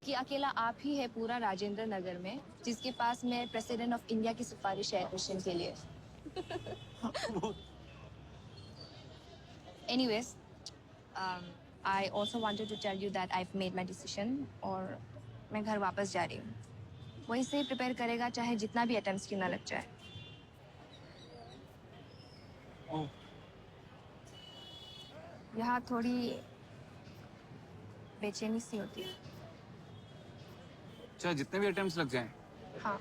कि अकेला आप ही है पूरा राजेंद्र नगर में जिसके पास में प्रेसिडेंट ऑफ इंडिया की सिफारिश है एडमिशन के लिए। Anyways, I also wanted to tell you that I've made my decision और मैं घर वापस जा रही हूँ। वहीं से प्रिपेयर करेगा चाहे जितना भी अटेम्प्ट्स क्यों ना लग जाए। ओह, यहाँ थोड़ी बेचैनी सी होती है। चाहे जितने भी अटेम्प्ट्स लग जाएं। हाँ।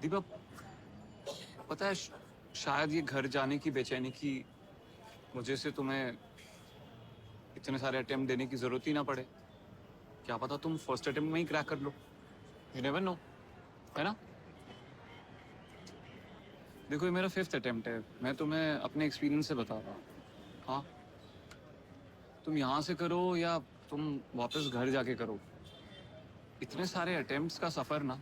दीपा, पता है शायद ये घर जाने की बेचैनी की वजह से तुम्हें इतने सारे अटेम्प्ट देने की जरूरत ही ना पड़े। क्या पता तुम फर्स्ट अटेम्प्ट में ही क्रैक कर लो। यू नेवर नो, है ना? देखो ये मेरा 5th अटेम्प्ट है। मैं तुम्हें अपने एक्सपीरियंस से बता रहा हूँ। हाँ, तुम यहाँ से करो या तुम वापस घर जाके करो, इतने सारे अटेम्प्ट्स का सफर ना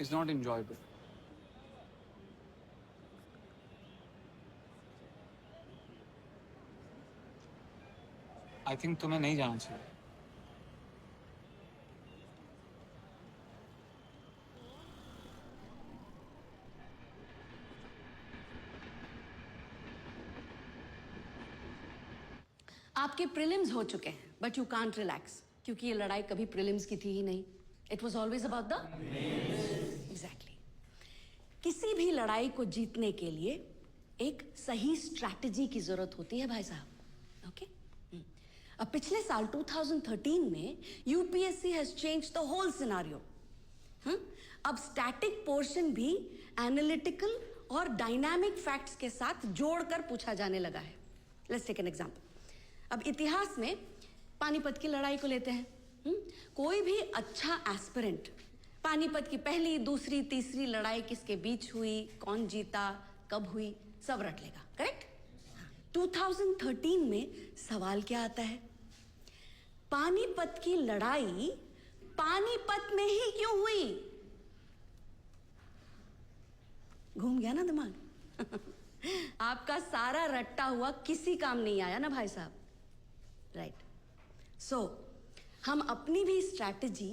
is not enjoyable. I think तुम्हें नहीं जाना चाहिए। आपके प्रीलिम्स हो चुके हैं बट यू कांट रिलैक्स क्योंकि ये लड़ाई कभी प्रीलिम्स की थी ही नहीं। It was always about the exactly. किसी भी लड़ाई को जीतने के लिए एक सही स्ट्रैटेजी की जरूरत होती है भाई साहब। ओके अब पिछले साल 2013 में UPSC has change the whole scenario. अब स्टैटिक पोर्शन भी एनालिटिकल और डायनामिक फैक्ट्स के साथ जोड़कर पूछा जाने लगा है। Let's take an example. अब इतिहास में पानीपत की लड़ाई को लेते हैं। कोई भी अच्छा एस्पिरेंट पानीपत की पहली, दूसरी, तीसरी लड़ाई किसके बीच हुई, कौन जीता, कब हुई, सब रट लेगा। करेक्ट? 2013 में सवाल क्या आता है? पानीपत की लड़ाई पानीपत में ही क्यों हुई? घूम गया ना दिमाग? आपका सारा रट्टा हुआ किसी काम नहीं आया ना भाई साहब। राइट। सो हम अपनी भी स्ट्रैटेजी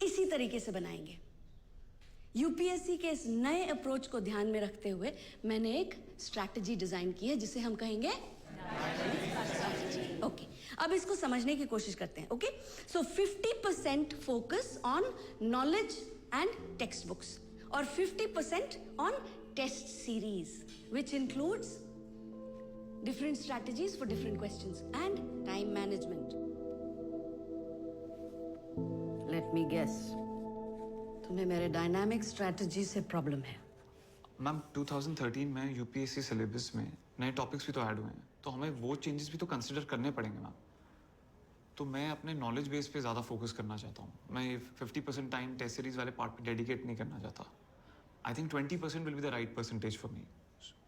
इसी तरीके से बनाएंगे। यूपीएससी के इस नए अप्रोच को ध्यान में रखते हुए मैंने एक स्ट्रैटेजी डिजाइन की है जिसे हम कहेंगे ओके। अब इसको समझने की कोशिश करते हैं। Okay so 50% focus on knowledge and text books और 50% on test series which includes different strategies for different questions and time management. Let me guess. तुम्हें मेरे डायनामिक स्ट्रैटेजी से प्रॉब्लम है। मैम 2013 में यूपीएससी सिलेबस में नए टॉपिक्स भी तो ऐड हुए हैं, तो हमें वो चेंजेस भी तो कंसिडर करने पड़ेंगे मैम। तो मैं अपने नॉलेज बेस पे ज़्यादा फोकस करना चाहता हूँ। मैं ये 50% टाइम टेस्ट सीरीज वाले पार्ट पे डेडिकेट नहीं करना चाहता। I think 20% will be the right percentage for me.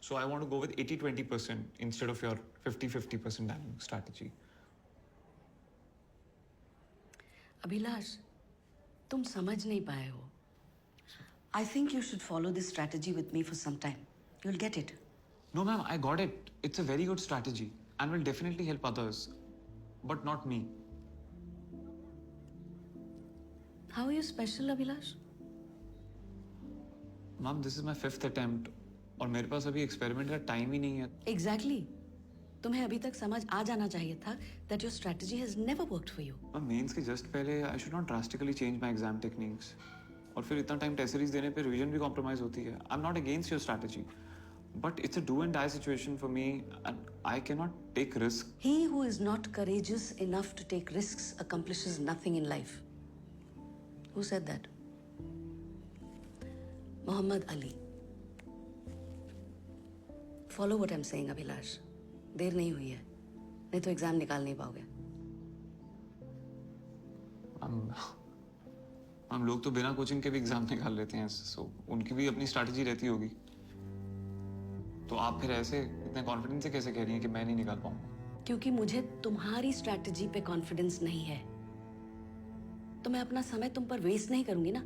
So I want to go with 80-20% instead of your 50-50% dynamic strategy. Abhilash, तुम समझ नहीं पाए हो। I think you should follow this strategy with me for some time. You'll get it. No, ma'am, I got it. It's a very good strategy and will definitely help others, but not me. How are you special, Abhilash? Ma'am, this is my 5th attempt. और मेरे पास अभी experiment का time ही नहीं है। Exactly. तुम्हें अभी तक समझ आ जाना चाहिए था that your strategy has never worked for you. Mains के जस्ट पहले I should not drastically change my exam techniques. और फिर इतना टाइम टेस्ट सीरीज देने पे रिवीजन भी कॉम्प्रोमाइज होती है। I am not against your strategy, but it's a do and die situation for me and I can not take risk. He who is not courageous enough to take risks accomplishes nothing in life. Who said that? Muhammad Ali. Follow what I'm saying, Abhilash. देर नहीं हुई है, नहीं तो exam निकाल नहीं पाओगे। हम लोग तो बिना कोचिंग के भी एग्जाम निकाल लेते हैं, सो उनकी भी अपनी स्ट्रैटेजी रहती होगी। तो आप फिर ऐसे इतने कॉन्फिडेंस से कैसे कह रही हैं कि मैं नहीं निकाल पाऊंगा? क्योंकि मुझे तुम्हारी स्ट्रैटेजी पे कॉन्फिडेंस नहीं है, तो मैं अपना समय तुम पर वेस्ट नहीं करूंगी ना।